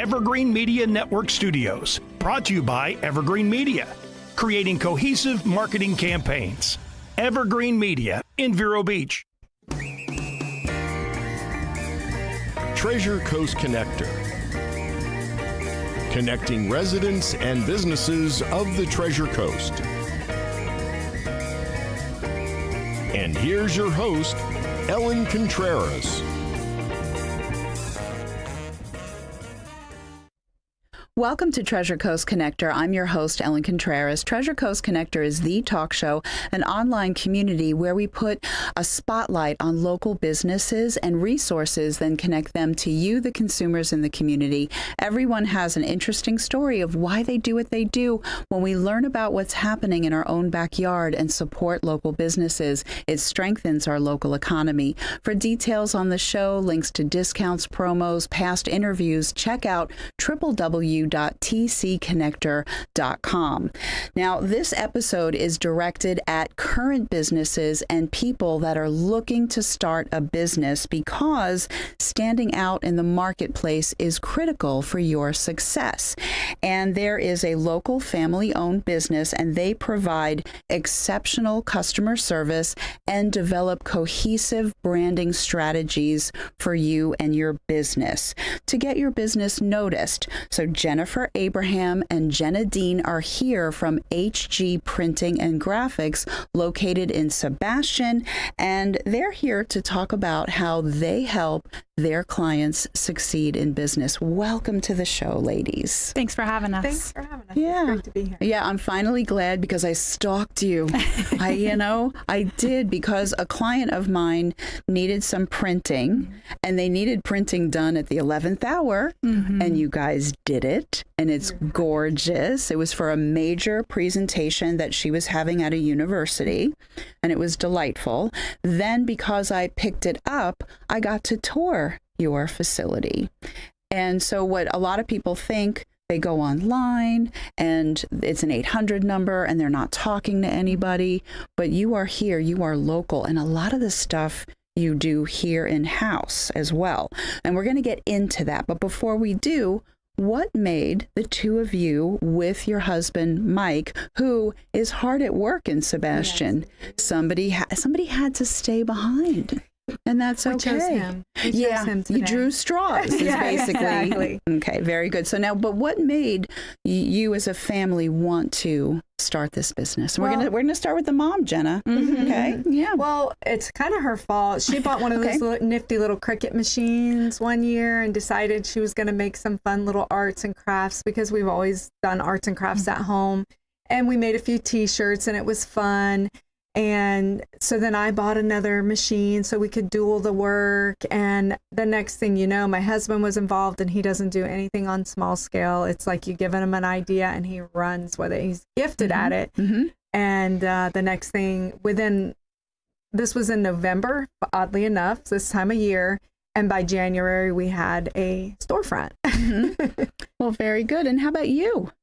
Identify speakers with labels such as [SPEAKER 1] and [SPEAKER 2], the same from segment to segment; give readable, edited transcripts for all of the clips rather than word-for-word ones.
[SPEAKER 1] Evergreen Media Network Studios, brought to you by Evergreen Media, creating cohesive marketing campaigns. Evergreen Media in Vero Beach.
[SPEAKER 2] Treasure Coast Connector, connecting residents and businesses of the Treasure Coast. And here's your host, Ellen Contreras.
[SPEAKER 3] Welcome to Treasure Coast Connector. I'm your host, Ellen Contreras. Treasure Coast Connector is the talk show, an online community where we put a spotlight on local businesses and resources, then connect them to you, the consumers in the community. Everyone has an interesting story of why they do what they do. When we learn about what's happening in our own backyard and support local businesses, it strengthens our local economy. For details on the show, links to discounts, promos, past interviews, check out www.tcconnector.com. Now, this episode is directed at current businesses and people that are looking to start a business because standing out in the marketplace is critical for your success. And there is a local family-owned business, and they provide exceptional customer service and develop cohesive branding strategies for you and your business to get your business noticed. So Jennifer Abraham and Jenna Dean are here from HG Printing and Graphics, located in Sebastian, and they're here to talk about how they help their clients succeed in business. Welcome to the show, ladies.
[SPEAKER 4] Thanks for having us.
[SPEAKER 5] Thanks for having us.
[SPEAKER 3] Yeah.
[SPEAKER 5] It's great to be here.
[SPEAKER 3] Yeah, I'm finally glad because I stalked you. I did, because a client of mine needed some printing, and they needed printing done at the 11th hour, and you guys did it, and it's gorgeous. It was for a major presentation that she was having at a university, and it was delightful. Then, because I picked it up, I got to tour your facility. And so what a lot of people think, they go online and it's an 800 number and they're not talking to anybody, but you are here, you are local, and a lot of the stuff you do here in-house as well. And we're going to get into that. But before we do, what made the two of you with your husband, Mike, who is hard at work in Sebastian? Yes. Somebody had to stay behind. And that's okay.
[SPEAKER 5] We chose him. We chose him today.
[SPEAKER 3] You drew straws, is basically.
[SPEAKER 5] Exactly.
[SPEAKER 3] Okay, very good. So now, but what made you as a family want to start this business? Well, we're gonna start with the mom, Jenna. Okay, yeah.
[SPEAKER 5] Well, it's kind of her fault. She bought one of those nifty little Cricut machines one year and decided she was going to make some fun little arts and crafts, because we've always done arts and crafts at home. And we made a few T-shirts, and it was fun. And so then I bought another machine so we could dual the work. And the next thing you know, my husband was involved, and he doesn't do anything on small scale. It's like you give him an idea and he runs with it. He's gifted at it. And the next thing, this was in November, oddly enough, this time of year. And by January, we had a storefront.
[SPEAKER 3] Well, very good. And how about you?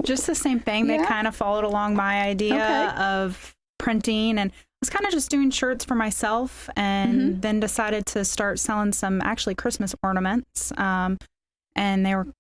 [SPEAKER 4] Just the same thing. They kind of followed along my idea of printing, and I was kind of just doing shirts for myself, and then decided to start selling some actually Christmas ornaments. And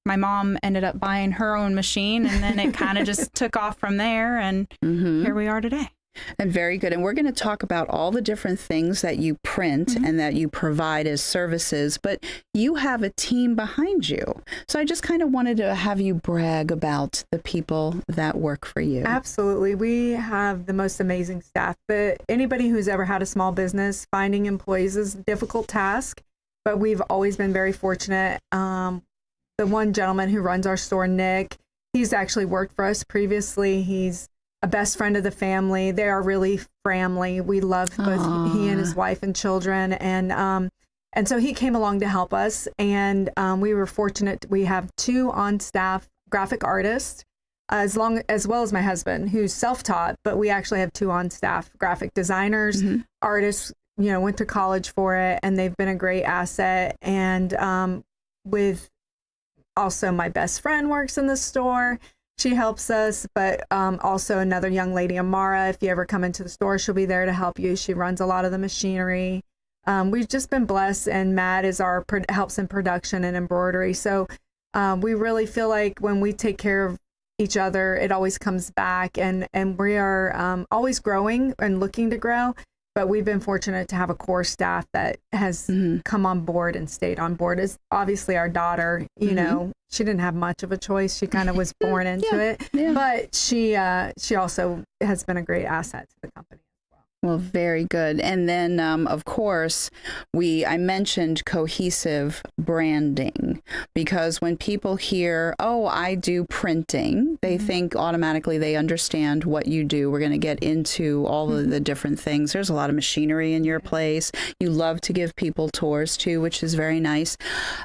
[SPEAKER 4] my mom ended up buying her own machine, and then it kind of just took off from there, and here we are today.
[SPEAKER 3] And very good. And we're going to talk about all the different things that you print and that you provide as services, but you have a team behind you. So I just kind of wanted to have you brag about the people that work for you.
[SPEAKER 5] Absolutely. We have the most amazing staff. But anybody who's ever had a small business, finding employees is a difficult task, but we've always been very fortunate. The one gentleman who runs our store, Nick, he's actually worked for us previously. He's a best friend of the family. They are really family. We love both he and his wife and children. And so he came along to help us. And we were fortunate. We have two on staff graphic artists, as well as my husband, who's self-taught, but we actually have two on staff graphic designers, artists, went to college for it, and they've been a great asset. And with also my best friend works in the store. She helps us, but also another young lady, Amara, if you ever come into the store, she'll be there to help you. She runs a lot of the machinery. We've just been blessed, and Matt is helps in production and embroidery. So We really feel like when we take care of each other, it always comes back, and we are always growing and looking to grow. But we've been fortunate to have a core staff that has come on board and stayed on board. Is obviously our daughter, you know, she didn't have much of a choice. She kind of was born into it, but she also has been a great asset to the company.
[SPEAKER 3] Well, very good. And then, of course, I mentioned cohesive branding, because when people hear, oh, I do printing, they think automatically they understand what you do. We're going to get into all of the different things. There's a lot of machinery in your place. You love to give people tours too, which is very nice.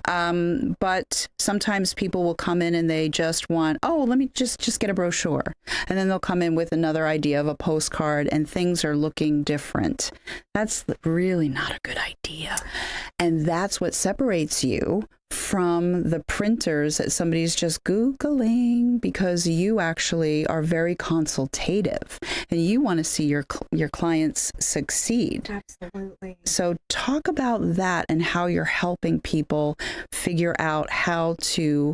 [SPEAKER 3] But sometimes people will come in and they just want, oh, let me just get a brochure. And then they'll come in with another idea of a postcard, and things are looking different. That's really not a good idea. And that's what separates you from the printers that somebody's just Googling, because you actually are very consultative and you want to see your clients succeed.
[SPEAKER 5] Absolutely.
[SPEAKER 3] So talk about that and how you're helping people figure out how to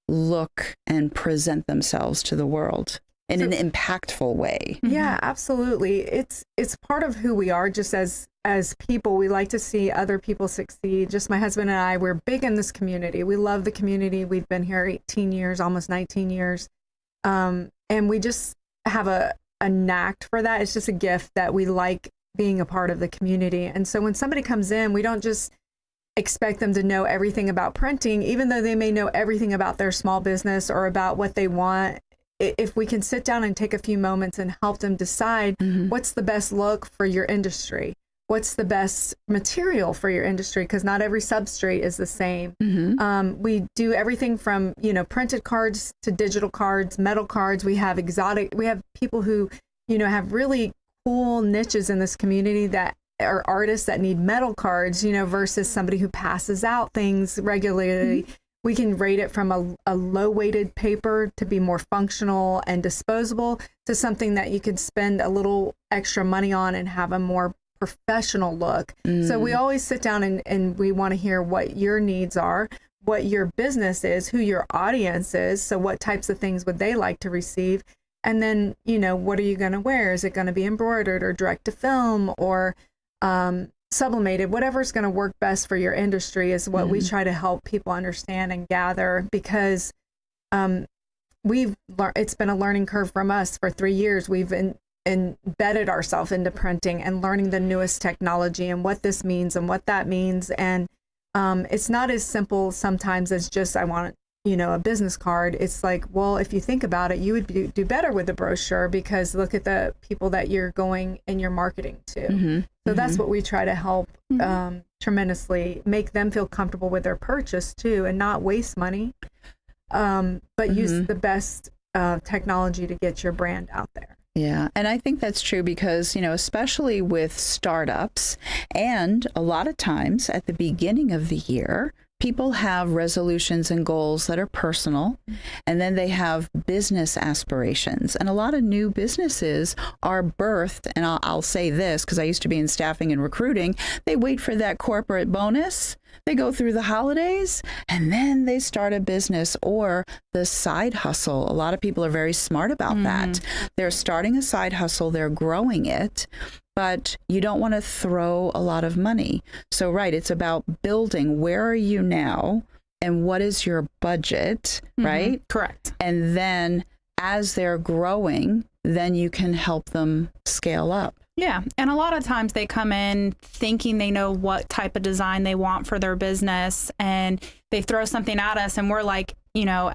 [SPEAKER 3] look and present themselves to the world in an impactful way.
[SPEAKER 5] Yeah, absolutely. It's part of who we are. Just as people, we like to see other people succeed. Just my husband and I, we're big in this community. We love the community. We've been here 18 years, almost 19 years. And we just have a knack for that. It's just a gift that we like being a part of the community. And so when somebody comes in, we don't just expect them to know everything about printing, even though they may know everything about their small business or about what they want. If we can sit down and take a few moments and help them decide what's the best look for your industry, what's the best material for your industry, because not every substrate is the same. We do everything from, printed cards to digital cards, metal cards. We have people who, have really cool niches in this community that are artists that need metal cards, versus somebody who passes out things regularly. We can rate it from a low-weighted paper to be more functional and disposable to something that you could spend a little extra money on and have a more professional look. So we always sit down and we want to hear what your needs are, what your business is, who your audience is. So what types of things would they like to receive? And then, what are you going to wear? Is it going to be embroidered or direct to film or sublimated? Whatever's going to work best for your industry is what we try to help people understand and gather, because it's been a learning curve from us for 3 years. We've embedded ourselves into printing and learning the newest technology and what this means and what that means. And it's not as simple sometimes as just, I want a business card. It's like, well, if you think about it, you would do better with the brochure, because look at the people that you're going and you're marketing to. So that's what we try to help tremendously, make them feel comfortable with their purchase too, and not waste money, but use the best technology to get your brand out there.
[SPEAKER 3] Yeah. And I think that's true because, especially with startups, and a lot of times at the beginning of the year, people have resolutions and goals that are personal, and then they have business aspirations. And a lot of new businesses are birthed, and I'll say this because I used to be in staffing and recruiting, they wait for that corporate bonus, they go through the holidays, and then they start a business or the side hustle. A lot of people are very smart about that. They're starting a side hustle, they're growing it, but you don't want to throw a lot of money. So, right, it's about building. Where are you now? And what is your budget, right?
[SPEAKER 4] Correct.
[SPEAKER 3] And then as they're growing, then you can help them scale up.
[SPEAKER 4] Yeah. And a lot of times they come in thinking they know what type of design they want for their business, and they throw something at us, and we're like,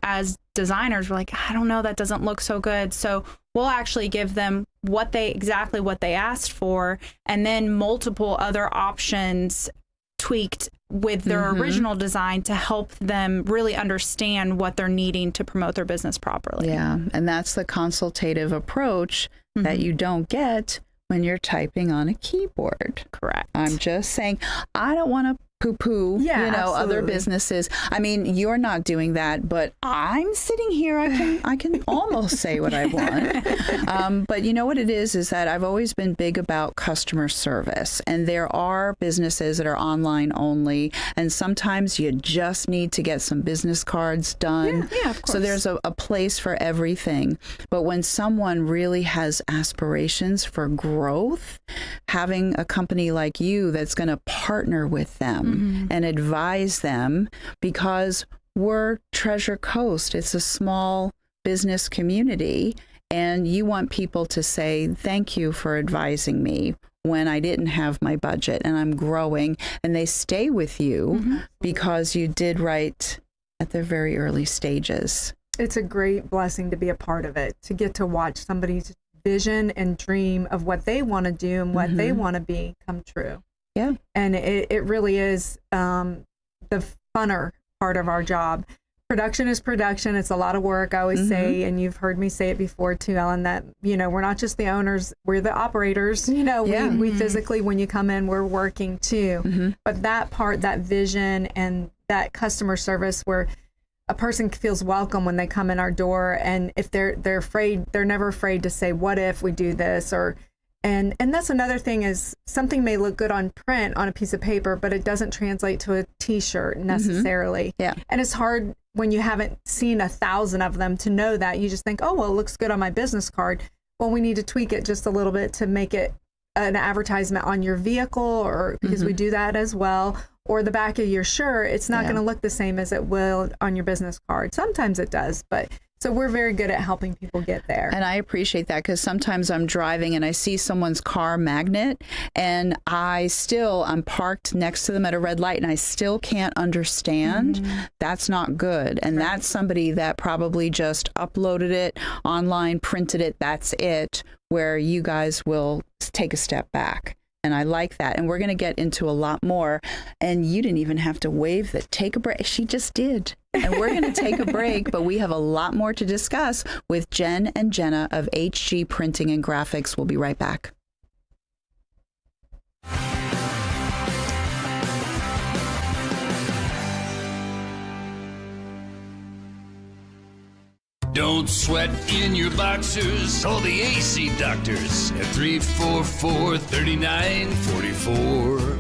[SPEAKER 4] as designers, we're like, I don't know, that doesn't look so good. So we'll actually give them exactly what they asked for, and then multiple other options tweaked with their original design to help them really understand what they're needing to promote their business properly.
[SPEAKER 3] Yeah. And that's the consultative approach that you don't get when you're typing on a keyboard.
[SPEAKER 4] Correct.
[SPEAKER 3] I'm just saying, I don't want to poo-poo,
[SPEAKER 5] Yeah,
[SPEAKER 3] other
[SPEAKER 5] absolutely.
[SPEAKER 3] businesses. I mean, you're not doing that, but I'm sitting here. I can almost say what I want. But you know what it is that I've always been big about customer service, and there are businesses that are online only, and sometimes you just need to get some business cards done.
[SPEAKER 4] Yeah, of course.
[SPEAKER 3] So there's a place for everything. But when someone really has aspirations for growth, having a company like you that's going to partner with them and advise them, because we're Treasure Coast. It's a small business community, and you want people to say, thank you for advising me when I didn't have my budget and I'm growing, and they stay with you because you did right at the very early stages.
[SPEAKER 5] It's a great blessing to be a part of it, to get to watch somebody's vision and dream of what they want to do and what they want to be come true.
[SPEAKER 3] Yeah.
[SPEAKER 5] And it really is the funner part of our job. Production is production. It's a lot of work. I always say, and you've heard me say it before too, Ellen, that, we're not just the owners, we're the operators. We physically, when you come in, we're working too. But that part, that vision and that customer service where a person feels welcome when they come in our door, and if they're afraid, they're never afraid to say, what if we do this? And that's another thing, is something may look good on print on a piece of paper, but it doesn't translate to a t-shirt necessarily.
[SPEAKER 3] Yeah.
[SPEAKER 5] And it's hard when you haven't seen 1,000 of them to know that. You just think, oh, well, it looks good on my business card. Well, we need to tweak it just a little bit to make it an advertisement on your vehicle, or because we do that as well, or the back of your shirt. It's not going to look the same as it will on your business card. Sometimes it does, but so we're very good at helping people get there.
[SPEAKER 3] And I appreciate that, because sometimes I'm driving and I see someone's car magnet, and I'm parked next to them at a red light, and I still can't understand. That's not good. And that's somebody that probably just uploaded it online, printed it, that's it, where you guys will take a step back. And I like that. And we're going to get into a lot more. And you didn't even have to wave that. Take a break. She just did. And we're going to take a break, but we have a lot more to discuss with Jen and Jenna of HG Printing and Graphics. We'll be right back.
[SPEAKER 6] Don't sweat in your boxers. Call the AC Doctors at 344-3944.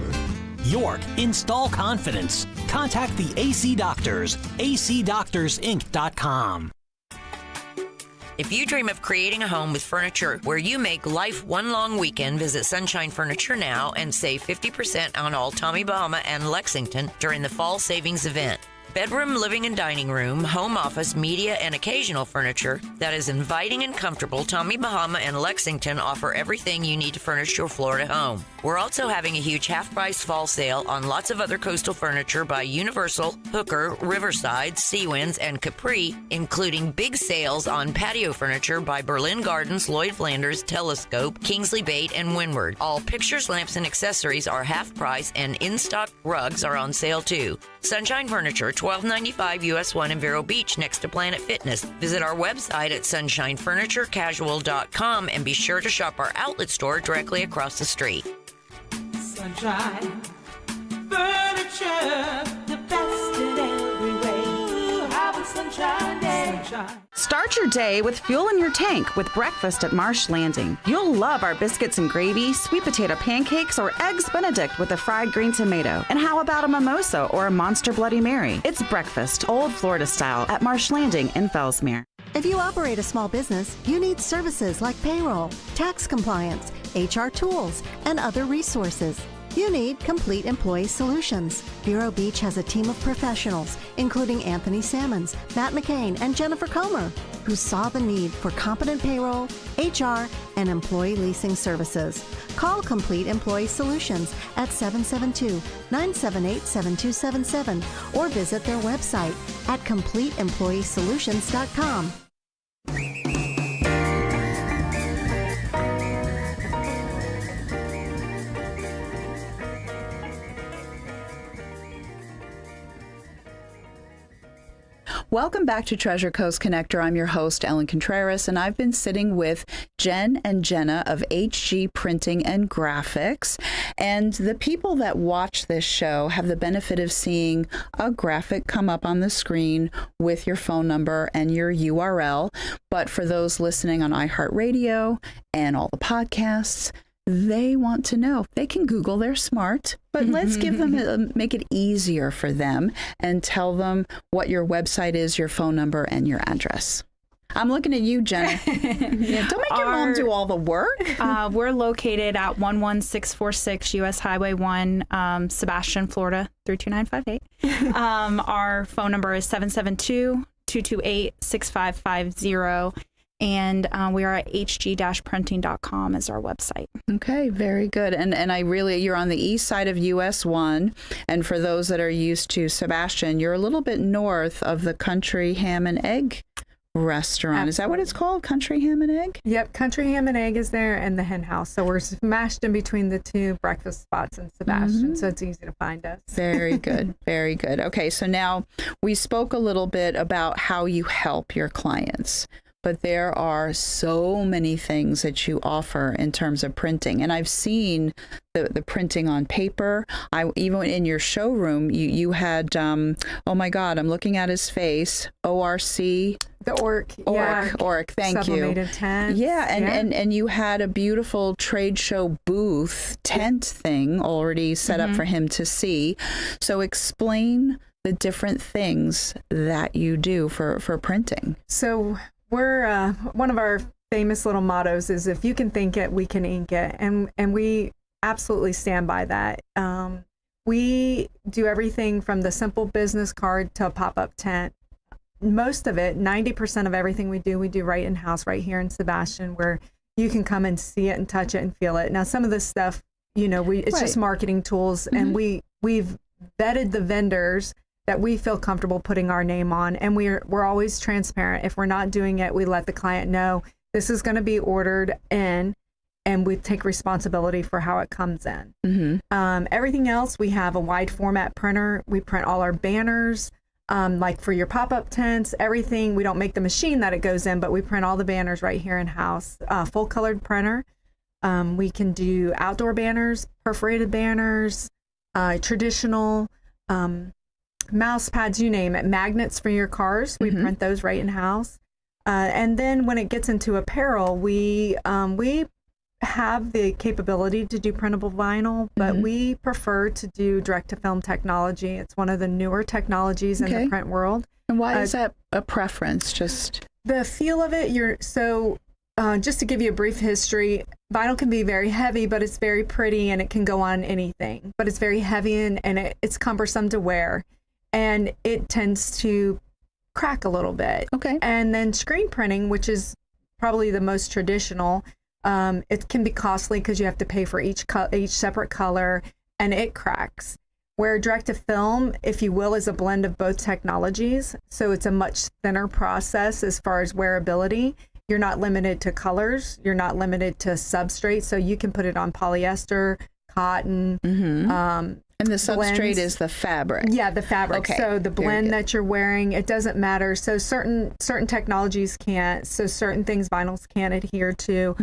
[SPEAKER 7] York, install confidence. Contact the AC Doctors, acdoctorsinc.com.
[SPEAKER 8] If you dream of creating a home with furniture where you make life one long weekend, visit Sunshine Furniture now and save 50% on all Tommy Bahama and Lexington during the fall savings event. Bedroom, living, and dining room, home office, media, and occasional furniture that is inviting and comfortable, Tommy Bahama and Lexington offer everything you need to furnish your Florida home. We're also having a huge half-price fall sale on lots of other coastal furniture by Universal, Hooker, Riverside, Seawinds, and Capri, including big sales on patio furniture by Berlin Gardens, Lloyd Flanders, Telescope, Kingsley Bait, and Windward. All pictures, lamps, and accessories are half price, and in-stock rugs are on sale too. Sunshine Furniture, 1295 US 1 in Vero Beach, next to Planet Fitness. Visit our website at sunShineFurnitureCasual.com and be sure to shop our outlet store directly across the street.
[SPEAKER 9] Sunshine Furniture, the best in every way. Have a sunshine day. Sunshine.
[SPEAKER 10] Start your day with fuel in your tank with breakfast at Marsh Landing. You'll love our biscuits and gravy, sweet potato pancakes, or eggs Benedict with a fried green tomato. And how about a mimosa or a Monster Bloody Mary? It's breakfast, old Florida style, at Marsh Landing in Fellsmere.
[SPEAKER 11] If you operate a small business, you need services like payroll, tax compliance, HR tools, and other resources. You need Complete Employee Solutions. Vero Beach has a team of professionals, including Anthony Sammons, Matt McCain, and Jennifer Comer, who saw the need for competent payroll, HR, and employee leasing services. Call Complete Employee Solutions at 772-978-7277 or visit their website at CompleteEmployeeSolutions.com.
[SPEAKER 3] Welcome back to Treasure Coast Connector. I'm your host, Ellen Contreras, and I've been sitting with Jen and Jenna of HG Printing and Graphics. And the people that watch this show have the benefit of seeing a graphic come up on the screen with your phone number and your URL. But for those listening on iHeartRadio and all the podcasts, they want to know. They can Google, they're smart, but let's give them, make it easier for them and tell them what your website is, your phone number, and your address. I'm looking at you, Jenna. Yeah, don't make your mom do all the work.
[SPEAKER 4] We're located at 11646 US Highway 1, Sebastian, Florida, 32958. Our phone number is 772-228-6550. And we are at hg-printing.com as our website.
[SPEAKER 3] Okay, very good. And you're on the east side of US 1. And for those that are used to Sebastian, you're a little bit north of the Country Ham and Egg restaurant. Absolutely. Is that what it's called? Country Ham and Egg?
[SPEAKER 5] Yep, Country Ham and Egg is there, and the Hen House. So we're smashed in between the two breakfast spots in Sebastian, so it's easy to find us.
[SPEAKER 3] Very good, very good. Okay, so now we spoke a little bit about how you help your clients. But there are so many things that you offer in terms of printing. And I've seen the printing on paper. Even in your showroom, you had, oh my God, I'm looking at his face, ORC.
[SPEAKER 5] The ORC.
[SPEAKER 3] Thank you.
[SPEAKER 5] Sublimated tent.
[SPEAKER 3] Yeah, and you had a beautiful trade show booth tent thing already set up for him to see. So explain the different things that you do for printing.
[SPEAKER 5] So we're one of our famous little mottos is if you can think it, we can ink it, and we absolutely stand by that. We do everything from the simple business card to a pop-up tent. Most of it, 90% of everything we do right in-house, right here in Sebastian, where you can come and see it and touch it and feel it. Now, some of this stuff, it's just marketing tools, and we've vetted the vendors that we feel comfortable putting our name on, and we're always transparent. If we're not doing it, we let the client know this is going to be ordered in, and we take responsibility for how it comes in. Everything else, we have a wide format printer. We print all our banners, like for your pop-up tents, everything. We don't make the machine that it goes in, but we print all the banners right here in-house. Full colored printer. We can do outdoor banners, perforated banners, traditional, mouse pads, you name it, magnets for your cars. We print those right in house. And then when it gets into apparel, we have the capability to do printable vinyl, but we prefer to do direct to film technology. It's one of the newer technologies in the print world.
[SPEAKER 3] And why is that a preference? Just
[SPEAKER 5] the feel of it. Just to give you a brief history, vinyl can be very heavy, but it's very pretty and it can go on anything. But it's very heavy and it's cumbersome to wear. And it tends to crack a little bit. Okay. And then screen printing, which is probably the most traditional, it can be costly because you have to pay for each separate color, and it cracks. Where direct to film, if you will, is a blend of both technologies. So it's a much thinner process as far as wearability. You're not limited to colors. You're not limited to substrate. So you can put it on polyester, cotton,
[SPEAKER 3] and the substrate blends. Is the fabric.
[SPEAKER 5] Yeah, the fabric.
[SPEAKER 3] Okay.
[SPEAKER 5] So the blend that you're wearing, it doesn't matter. So certain technologies can't. So certain things vinyls can't adhere to.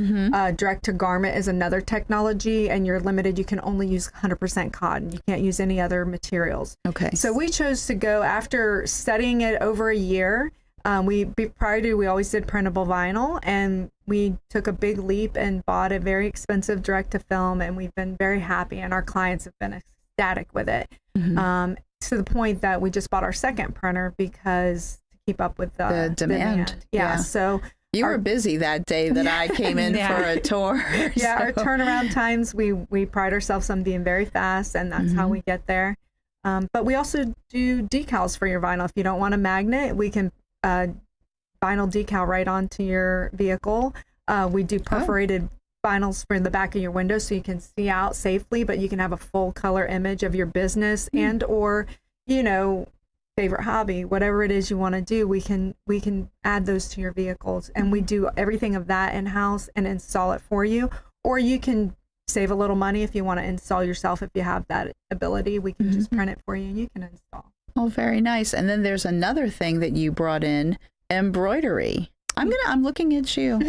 [SPEAKER 5] Direct to garment is another technology, and you're limited. You can only use 100% cotton. You can't use any other materials. Okay. So we chose to go after studying it over a year. Prior to, we always did printable vinyl, and we took a big leap and bought a very expensive direct to film, and we've been very happy, and our clients have been ecstatic with it. To the point that we just bought our second printer because to keep up with the demand. Yeah. So
[SPEAKER 3] you were busy that day that I came in for a tour.
[SPEAKER 5] Yeah, our turnaround times, we pride ourselves on being very fast, and that's how we get there. But we also do decals for your vinyl. If you don't want a magnet, we can vinyl decal right onto your vehicle. We do perforated vinyls for the back of your window so you can see out safely, but you can have a full color image of your business and or favorite hobby, whatever it is you want to do. We can add those to your vehicles, and we do everything of that in-house and install it for you. Or you can save a little money if you want to install yourself. If you have that ability, we can just print it for you and you can install.
[SPEAKER 3] Oh, very nice. And then there's another thing that you brought in, embroidery. I'm looking at you.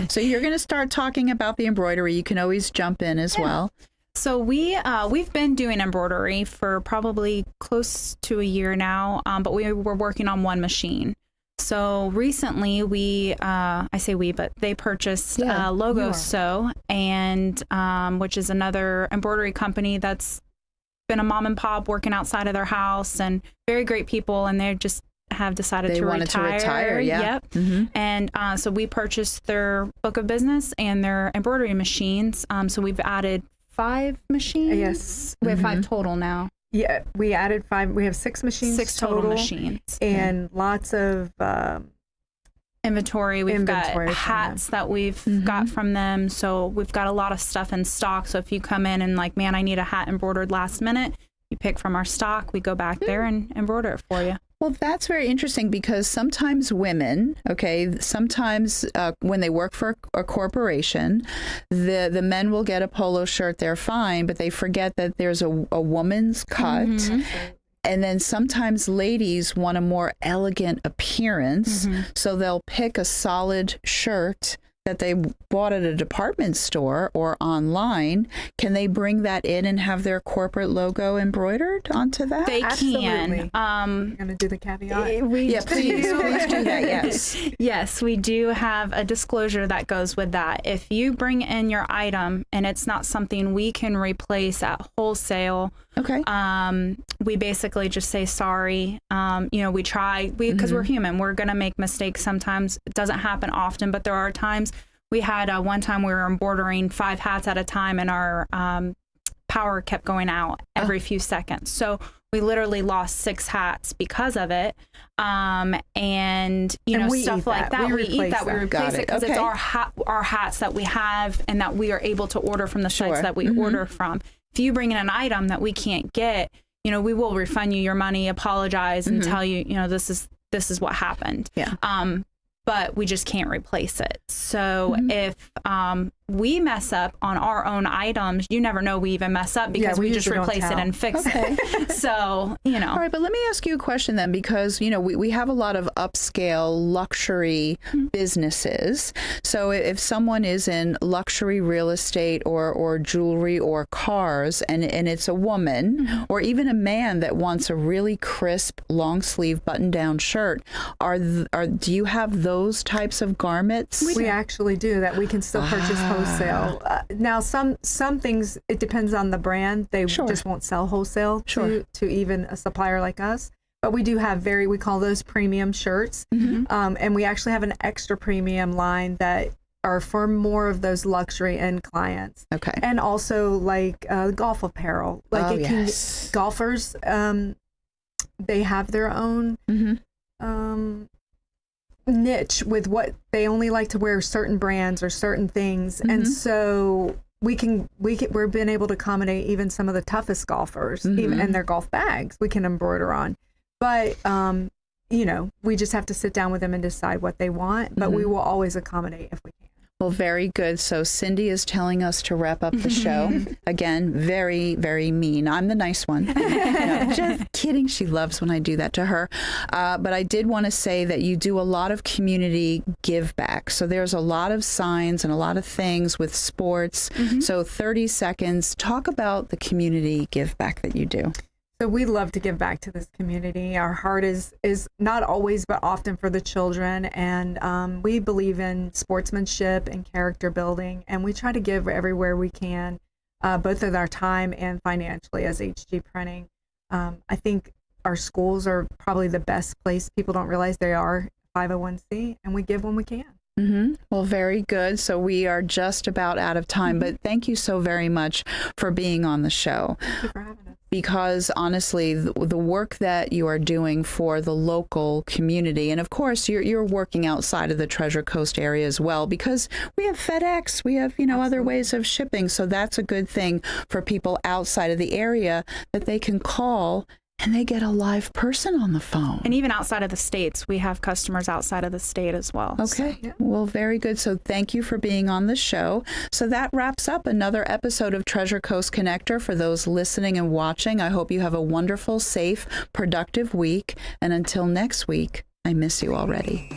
[SPEAKER 3] So you're going to start talking about the embroidery. You can always jump in as well.
[SPEAKER 4] So we've been doing embroidery for probably close to a year now, but we were working on one machine. So recently but they purchased Logo Sew, and which is another embroidery company that's been a mom and pop working outside of their house, and very great people, and they just have decided
[SPEAKER 3] to retire.
[SPEAKER 4] Yep. Mm-hmm. And so we purchased their book of business and their embroidery machines. So we've added 5 machines.
[SPEAKER 5] Yes.
[SPEAKER 4] We have 5 total now.
[SPEAKER 5] Yeah, we added 5. We have 6 machines.
[SPEAKER 4] 6 total machines.
[SPEAKER 5] And lots of
[SPEAKER 4] inventory. We've got hats that we've got from them. So we've got a lot of stuff in stock. So if you come in and like, man, I need a hat embroidered last minute, you pick from our stock, we go back there and embroider it for you.
[SPEAKER 3] Well, that's very interesting because sometimes women, sometimes when they work for a corporation, the men will get a polo shirt, they're fine, but they forget that there's a woman's cut. Mm-hmm. And then sometimes ladies want a more elegant appearance, so they'll pick a solid shirt that they bought at a department store or online. Can they bring that in and have their corporate logo embroidered onto that?
[SPEAKER 4] They can.
[SPEAKER 5] You're going to do the caveat?
[SPEAKER 3] Please do that, yes.
[SPEAKER 4] Yes, we do have a disclosure that goes with that. If you bring in your item and it's not something we can replace at wholesale, we basically just say sorry. We try, because we're human. We're going to make mistakes sometimes. It doesn't happen often, but there are times. We had one time we were embroidering 5 hats at a time, and our power kept going out every few seconds. So we literally lost 6 hats because of it. And stuff like that. We eat that. We replace it because it's our hats that we have and that we are able to order from the sites that we order from. If you bring in an item that we can't get, we will refund you your money, apologize, and tell you, this is what happened.
[SPEAKER 3] Yeah.
[SPEAKER 4] But we just can't replace it. So if we mess up on our own items, you never know we even mess up because we just replace it and fix it. So,
[SPEAKER 3] All right, but let me ask you a question then, because, we have a lot of upscale luxury businesses. So if someone is in luxury real estate or jewelry or cars, and it's a woman or even a man that wants a really crisp long sleeve button down shirt, do you have those types of garments?
[SPEAKER 5] We actually do that. We can still purchase wholesale. Now, some things, it depends on the brand. They just won't sell wholesale to even a supplier like us. But we do have we call those premium shirts. And we actually have an extra premium line that are for more of those luxury end clients.
[SPEAKER 3] Okay.
[SPEAKER 5] And also like golf apparel. Like golfers, they have their own niche with what they only like to wear certain brands or certain things. And so we've been able to accommodate even some of the toughest golfers, even and their golf bags we can embroider on. But we just have to sit down with them and decide what they want, but we will always accommodate if we can.
[SPEAKER 3] Well, very good. So Cindy is telling us to wrap up the show. Again, very, very mean. I'm the nice one. No, just kidding. She loves when I do that to her. But I did want to say that you do a lot of community give back. So there's a lot of signs and a lot of things with sports. So 30 seconds. Talk about the community give back that you do.
[SPEAKER 5] So we love to give back to this community. Our heart is not always, but often for the children. And we believe in sportsmanship and character building. And we try to give everywhere we can, both with our time and financially as HG Printing. I think our schools are probably the best place. People don't realize they are 501c, and we give when we can.
[SPEAKER 3] Well, very good. So we are just about out of time, but thank you so very much for being on the show.
[SPEAKER 5] Thank you for having us.
[SPEAKER 3] Because honestly, the work that you are doing for the local community, and of course, you're working outside of the Treasure Coast area as well, because we have FedEx, we have, other ways of shipping. So that's a good thing for people outside of the area that they can call And they get a live person on the phone.
[SPEAKER 4] And even outside of the states, we have customers outside of the state as well.
[SPEAKER 3] Okay. Well, very good. So thank you for being on the show. So that wraps up another episode of Treasure Coast Connector. For those listening and watching, I hope you have a wonderful, safe, productive week. And until next week, I miss you already.